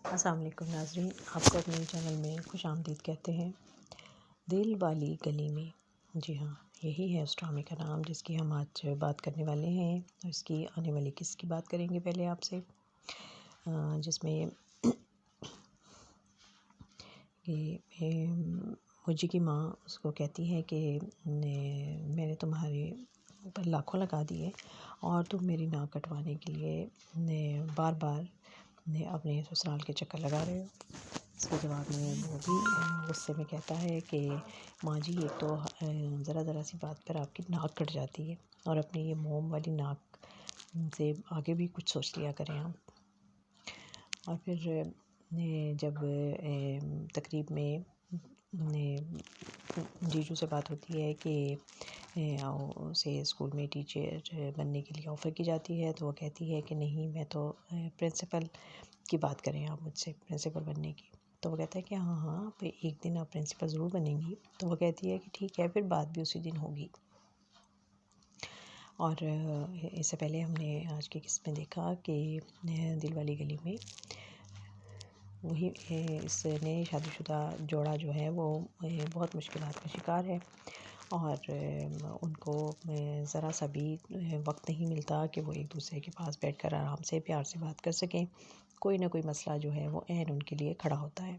السلام علیکم ناظرین، آپ کو اپنے چینل میں خوش آمدید کہتے ہیں۔ دل والی گلی میں، جی ہاں، یہی ہے اس ڈرامے کا نام جس کی ہم آج بات کرنے والے ہیں، اور اس کی آنے والی قسط کی بات کریں گے پہلے آپ سے، جس میں مجی کی ماں اس کو کہتی ہے کہ میں نے تمہارے اوپر لاکھوں لگا دیے اور تم میری ناک کٹوانے کے لیے بار بار اپنے سسرال کے چکر لگا رہے ہو۔ اس کے جواب میں وہ بھی غصے میں کہتا ہے کہ ماں جی، ایک تو ذرا سی بات پر آپ کی ناک کٹ جاتی ہے، اور اپنی یہ موم والی ناک سے آگے بھی کچھ سوچ لیا کریں آپ۔ اور پھر جب تقریب میں جیجو سے بات ہوتی ہے کہ اسے اسکول میں ٹیچر بننے کے لیے آفر کی جاتی ہے، تو وہ کہتی ہے کہ نہیں، میں تو پرنسپل کی بات کریں آپ مجھ سے، پرنسپل بننے کی۔ تو وہ کہتا ہے کہ ہاں ایک دن آپ پرنسپل ضرور بنیں گی۔ تو وہ کہتی ہے کہ ٹھیک ہے، پھر بات بھی اسی دن ہوگی۔ اور اس سے پہلے ہم نے آج کی قسط میں دیکھا کہ دل والی گلی میں وہی اس نئے شادی شدہ جوڑا جو ہے وہ بہت مشکلات کا شکار ہے، اور ان کو ذرا سا بھی وقت نہیں ملتا کہ وہ ایک دوسرے کے پاس بیٹھ کر آرام سے پیار سے بات کر سکیں۔ کوئی نہ کوئی مسئلہ جو ہے وہ عین ان کے لیے کھڑا ہوتا ہے،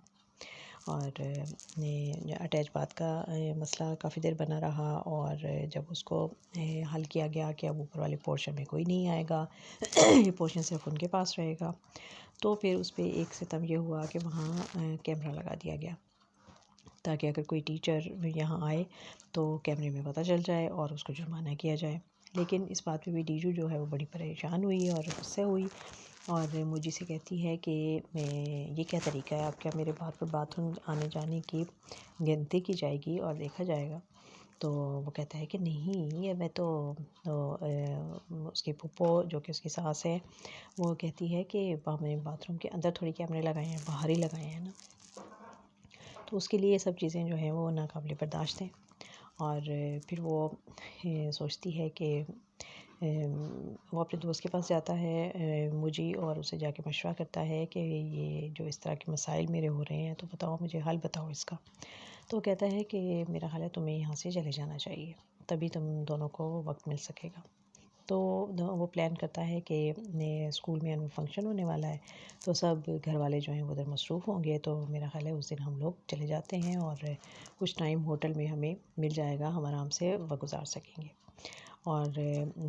اور اٹیچ بات کا مسئلہ کافی دیر بنا رہا، اور جب اس کو حل کیا گیا کہ اب اوپر والے پورشن میں کوئی نہیں آئے گا، یہ پورشن صرف ان کے پاس رہے گا، تو پھر اس پہ ایک ستم یہ ہوا کہ وہاں کیمرہ لگا دیا گیا، تاکہ اگر کوئی ٹیچر یہاں آئے تو کیمرے میں پتہ چل جائے اور اس کو جرمانہ کیا جائے۔ لیکن اس بات پہ بھی ڈیجو جو ہے وہ بڑی پریشان ہوئی اور غصے ہوئی، اور مجھے سے کہتی ہے کہ یہ کیا طریقہ ہے آپ، کیا میرے بات پر بات آنے جانے کی گنتی کی جائے گی اور دیکھا جائے گا؟ تو وہ کہتا ہے کہ نہیں، یہ میں تو اس کی پھپھو جو کہ اس کی ساس ہے، وہ کہتی ہے کہ ہم نے باتھ روم کے اندر تھوڑی کیمرے لگائے ہیں، باہر ہی لگائے ہیں نا۔ تو اس کے لیے یہ سب چیزیں جو ہیں وہ ناقابل برداشت ہیں، اور پھر وہ سوچتی ہے کہ وہ اپنے دوست کے پاس جاتا ہے مجی، اور اسے جا کے مشورہ کرتا ہے کہ یہ جو اس طرح کے مسائل میرے ہو رہے ہیں، تو بتاؤ مجھے حل بتاؤ اس کا۔ تو وہ کہتا ہے کہ میرا حال ہے تمہیں یہاں سے چلے جانا چاہیے، تبھی تم دونوں کو وقت مل سکے گا۔ تو وہ پلان کرتا ہے کہ اسکول میں اینول فنکشن ہونے والا ہے، تو سب گھر والے جو ہیں وہ ادھر مصروف ہوں گے، تو میرا خیال ہے اس دن ہم لوگ چلے جاتے ہیں اور کچھ ٹائم ہوٹل میں ہمیں مل جائے گا، ہم آرام سے وقت گزار سکیں گے۔ اور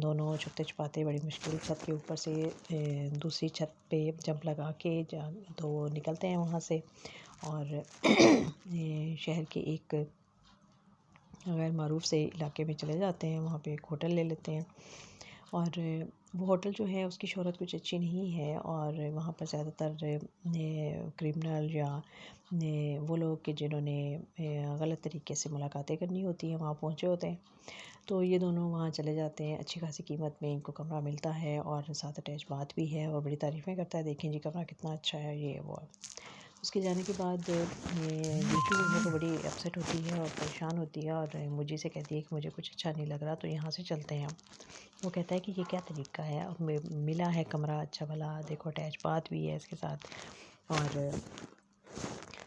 دونوں چھپتے چھپاتے بڑی مشکل چھت کے اوپر سے دوسری چھت پہ جمپ لگا کے تو وہ نکلتے ہیں وہاں سے، اور شہر کے ایک غیر معروف سے علاقے میں چلے جاتے ہیں، وہاں پہ ایک ہوٹل لے لیتے ہیں، اور وہ ہوٹل جو ہے اس کی شہرت کچھ اچھی نہیں ہے، اور وہاں پر زیادہ تر کرمنل یا وہ لوگ کہ جنہوں نے غلط طریقے سے ملاقاتیں کرنی ہوتی ہیں وہاں پہنچے ہوتے ہیں۔ تو یہ دونوں وہاں چلے جاتے ہیں، اچھی خاصی قیمت میں ان کو کمرہ ملتا ہے، اور ساتھ اٹیچ بات بھی ہے، اور بڑی تعریفیں کرتا ہے، دیکھیں جی کمرہ کتنا اچھا ہے، یہ وہ۔ اس کے جانے کے بعد بیٹو جو ہے وہ بڑی اپسیٹ ہوتی ہے اور پریشان ہوتی ہے، اور مجھے سے کہتی ہے کہ مجھے کچھ اچھا نہیں لگ رہا، تو یہاں سے چلتے ہیں ہم۔ وہ کہتا ہے کہ یہ کیا طریقہ ہے، اب ملا ہے کمرہ اچھا بھلا، دیکھو اٹیچ بات بھی ہے اس کے ساتھ، اور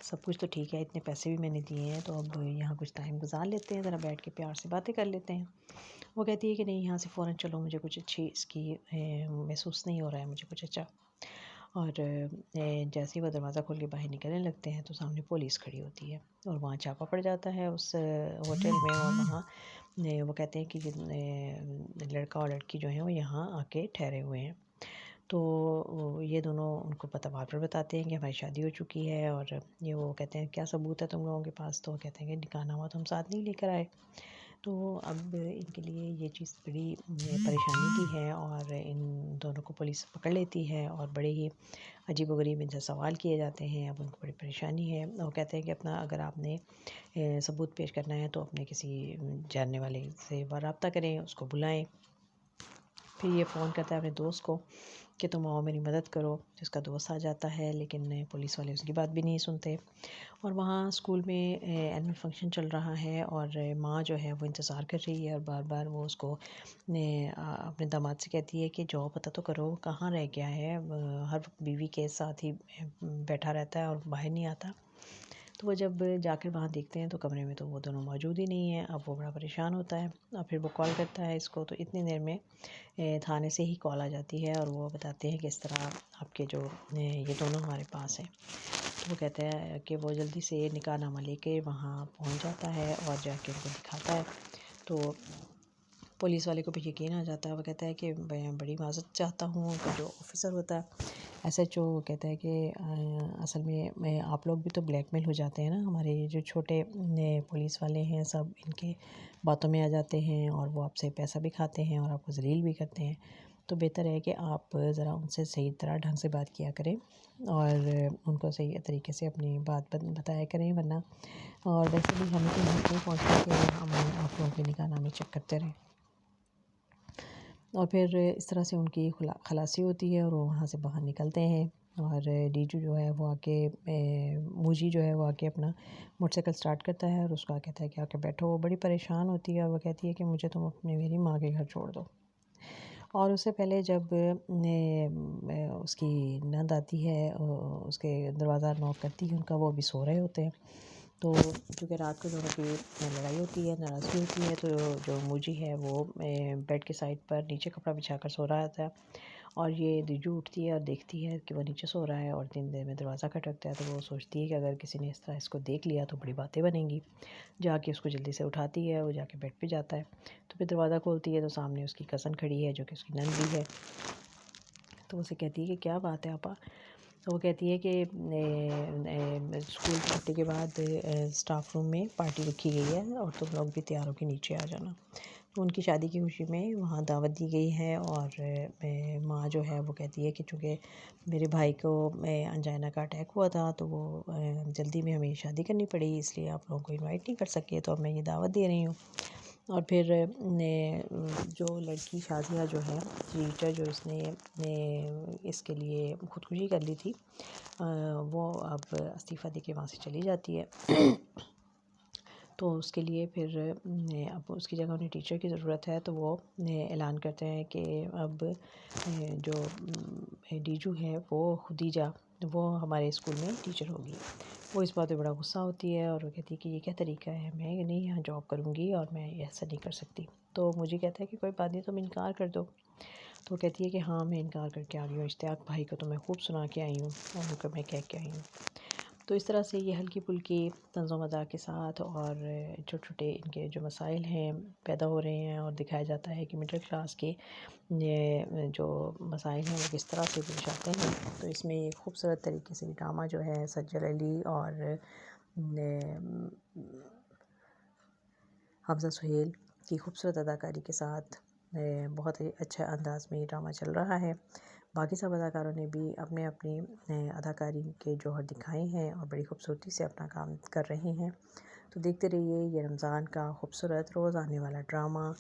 سب کچھ تو ٹھیک ہے، اتنے پیسے بھی میں نے دیے ہیں، تو اب یہاں کچھ ٹائم گزار لیتے ہیں، ذرا بیٹھ کے پیار سے باتیں کر لیتے ہیں۔ وہ کہتی ہے کہ نہیں، یہاں سے فوراً چلو، مجھے کچھ اچھی اس کی محسوس نہیں ہو رہا ہے مجھے کچھ اچھا۔ اور جیسے ہی وہ دروازہ کھول کے باہر نکلنے لگتے ہیں تو سامنے پولیس کھڑی ہوتی ہے، اور وہاں چھاپا پڑ جاتا ہے اس ہوٹل میں، اور وہاں وہ کہتے ہیں کہ لڑکا اور لڑکی جو ہیں وہ یہاں آ کے ٹھہرے ہوئے ہیں۔ تو یہ دونوں ان کو بار پر بتاتے ہیں کہ ہماری شادی ہو چکی ہے، اور یہ وہ کہتے ہیں کیا ثبوت ہے تم لوگوں کے پاس؟ تو وہ کہتے ہیں کہ نکاح نامہ تو ہم ساتھ نہیں لے کر آئے۔ تو اب ان کے لیے یہ چیز بڑی پریشانی کی ہے، اور ان دونوں کو پولیس پکڑ لیتی ہے، اور بڑے ہی عجیب و غریب ان سے سوال کیے جاتے ہیں۔ اب ان کو بڑی پریشانی ہے، وہ کہتے ہیں کہ اپنا اگر آپ نے ثبوت پیش کرنا ہے تو اپنے کسی جاننے والے سے رابطہ کریں، اس کو بلائیں۔ پھر یہ فون کرتا ہے اپنے دوست کو کہ تم آؤ میری مدد کرو. جس کا دوست آ جاتا ہے لیکن پولیس والے اس کی بات بھی نہیں سنتے. اور وہاں اسکول میں اینول فنکشن چل رہا ہے اور ماں جو ہے وہ انتظار کر رہی ہے اور بار بار وہ اس کو اپنے داماد سے کہتی ہے کہ جاؤ پتہ تو کرو کہاں رہ گیا ہے، ہر وقت بیوی کے ساتھ ہی بیٹھا رہتا ہے اور باہر نہیں آتا. تو وہ جب جا کر وہاں دیکھتے ہیں تو کمرے میں تو وہ دونوں موجود ہی نہیں ہیں. اب وہ بڑا پریشان ہوتا ہے اور پھر وہ کال کرتا ہے اس کو. تو اتنی دیر میں تھانے سے ہی کال آ جاتی ہے اور وہ بتاتے ہیں کہ اس طرح آپ کے جو یہ دونوں ہمارے پاس ہیں. تو وہ کہتا ہے کہ وہ جلدی سے نکاح نامہ لے کے وہاں پہنچ جاتا ہے اور جا کے ان کو دکھاتا ہے. تو پولیس والے کو بھی یقین آ جاتا ہے. وہ کہتا ہے کہ میں بڑی معذرت چاہتا ہوں. ان کا جو آفیسر ہوتا ہے ایس ایچ او کہتا ہے کہ اصل میں آپ لوگ بھی تو بلیک میل ہو جاتے ہیں نا، ہمارے جو چھوٹے پولیس والے ہیں سب ان کے باتوں میں آ جاتے ہیں اور وہ آپ سے پیسہ بھی کھاتے ہیں اور آپ کو ذلیل بھی کرتے ہیں. تو بہتر ہے کہ آپ ذرا ان سے صحیح طرح ڈھنگ سے بات کیا کریں اور ان کو صحیح طریقے سے اپنی بات بتایا کریں، ورنہ اور ویسے بھی ہمیں تو نہیں پہنچتا کہ ہم آپ لوگوں کے نکاح نامے چیک کرتے رہیں. اور پھر اس طرح سے ان کی خلاصی ہوتی ہے اور وہ وہاں سے باہر نکلتے ہیں. اور ڈیجو جو ہے وہ آ کے موجی جو ہے وہ آ کے اپنا موٹر سائیکل اسٹارٹ کرتا ہے اور اس کو کہتا ہے کہ آ کے بیٹھو. وہ بڑی پریشان ہوتی ہے اور وہ کہتی ہے کہ مجھے تم اپنی میری ماں کے گھر چھوڑ دو. اور اس سے پہلے جب اس کی نند آتی ہے اس کے دروازہ نوک کرتی ہے ان کا، وہ ابھی سو رہے ہوتے ہیں. تو چونکہ رات کو دونوں کی لڑائی ہوتی ہے، ناراضگی ہوتی ہے، تو جو موجی ہے وہ بیڈ کے سائڈ پر نیچے کپڑا بچھا کر سو رہا ہوتا ہے اور یہ دیجو اٹھتی ہے اور دیکھتی ہے کہ وہ نیچے سو رہا ہے اور اتنی دیر میں دروازہ کھٹکتا ہے. تو وہ سوچتی ہے کہ اگر کسی نے اس طرح اس کو دیکھ لیا تو بڑی باتیں بنیں گی. جا کے اس کو جلدی سے اٹھاتی ہے، وہ جا کے بیڈ پہ جاتا ہے. تو پھر دروازہ کھولتی ہے تو سامنے اس کی کزن کھڑی ہے جو کہ اس کی نند بھی ہے. تو اسے کہتی ہے کہ کیا بات ہے آپا؟ تو وہ کہتی ہے کہ اسکول کی چھٹی کے بعد اسٹاف روم میں پارٹی رکھی گئی ہے اور تم لوگ بھی تیار ہو کے نیچے آ جانا. تو ان کی شادی کی خوشی میں وہاں دعوت دی گئی ہے اور ماں جو ہے وہ کہتی ہے کہ چونکہ میرے بھائی کو انجائنا کا اٹیک ہوا تھا تو وہ جلدی میں ہمیں شادی کرنی پڑی، اس لیے آپ لوگوں کو انوائٹ نہیں کر سکے، تو اب میں یہ دعوت دے رہی ہوں. اور پھر جو لڑکی شازیہ جو ہے ٹیچر جو اس نے اس کے لیے خودکشی کر لی تھی، وہ اب استعفیٰ دے کے وہاں سے چلی جاتی ہے. تو اس کے لیے پھر اب اس کی جگہ انہیں ٹیچر کی ضرورت ہے. تو وہ اعلان کرتے ہیں کہ اب جو ڈیجو ہے وہ خدیجہ وہ ہمارے اسکول میں ٹیچر ہوگی. وہ اس بات پہ بڑا غصہ ہوتی ہے اور وہ کہتی ہے کہ یہ کیا طریقہ ہے، میں نہیں یہاں جاب کروں گی اور میں ایسا نہیں کر سکتی. تو مجھے کہتا ہے کہ کوئی بات نہیں تم انکار کر دو. تو وہ کہتی ہے کہ ہاں میں انکار کر کے آ گئی ہوں، اشتیاق بھائی کو تو میں خوب سنا کے آئی ہوں اور ان کو میں کہہ کے آئی ہوں. تو اس طرح سے یہ ہلکی پھلکی طنز و مزاح کے ساتھ اور چھوٹے چھوٹے ان کے جو مسائل ہیں پیدا ہو رہے ہیں اور دکھایا جاتا ہے کہ مڈل کلاس کے جو مسائل ہیں وہ کس طرح سے پیش آتے ہیں. تو اس میں ایک خوبصورت طریقے سے ڈرامہ جو ہے سجل علی اور حمزہ سہیل کی خوبصورت اداکاری کے ساتھ بہت ہی اچھا انداز میں یہ ڈرامہ چل رہا ہے. باقی سب اداکاروں نے بھی اپنے اپنی اداکاری کے جوہر دکھائے ہیں اور بڑی خوبصورتی سے اپنا کام کر رہے ہیں. تو دیکھتے رہیے یہ رمضان کا خوبصورت روز آنے والا ڈرامہ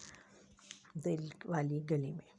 دل والی گلی میں.